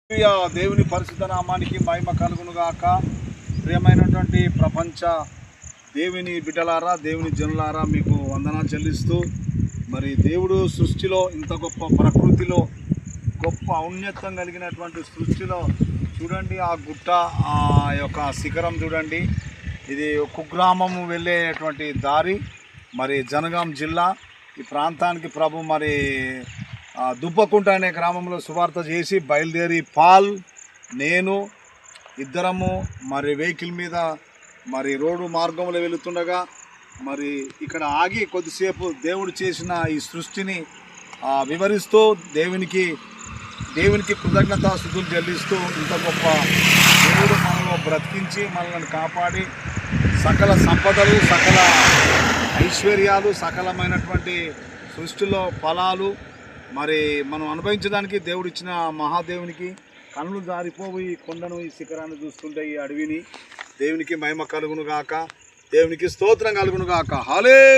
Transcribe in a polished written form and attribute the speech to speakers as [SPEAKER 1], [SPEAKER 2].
[SPEAKER 1] దేవుని పరిశుద్ధ నామానికి మహిమ కలుగును గాక. ప్రియమైనటువంటి ప్రపంచ దేవుని బిడ్డలారా, దేవుని జనులారా, మీకు వందనాలు చెల్లిస్తూ, మరి దేవుడు సృష్టిలో ఇంత గొప్ప ప్రకృతిలో గొప్ప ఔన్నత్యం కలిగినటువంటి సృష్టిలో చూడండి, ఆ గుట్ట, ఆ యొక్క శిఖరం చూడండి. ఇది కుగ్రామం వెళ్ళేటువంటి దారి. మరి జనగాం జిల్లా ఈ ప్రాంతానికి ప్రభు మరి దుబ్బకుంట అనే గ్రామంలో సువార్త చేసి బయలుదేరి పాల్, నేను ఇద్దరము మరి వెహికల్ మీద మరి రోడ్డు మార్గంలో వెళుతుండగా మరి ఇక్కడ ఆగి కొద్దిసేపు దేవుడు చేసిన ఈ సృష్టిని వివరిస్తూ దేవునికి కృతజ్ఞతాస్తుతులు చెల్లిస్తూ, ఇంత గొప్ప దేవుడు మనలో బ్రతికించి మనల్ని కాపాడి సకల సంపదలు, సకల ఐశ్వర్యాలు, సకలమైనటువంటి సృష్టిలో ఫలాలు మరి మనం అనుభవించడానికి దేవుడు ఇచ్చిన మహాదేవునికి కళ్ళు జారిపోయి కొండను, ఈ శిఖరాన్ని చూస్తుంటే, ఈ అడవిని, దేవునికి మహిమ కలుగును గాక, దేవునికి స్తోత్రం కలుగును గాక. హల్లెలూయా.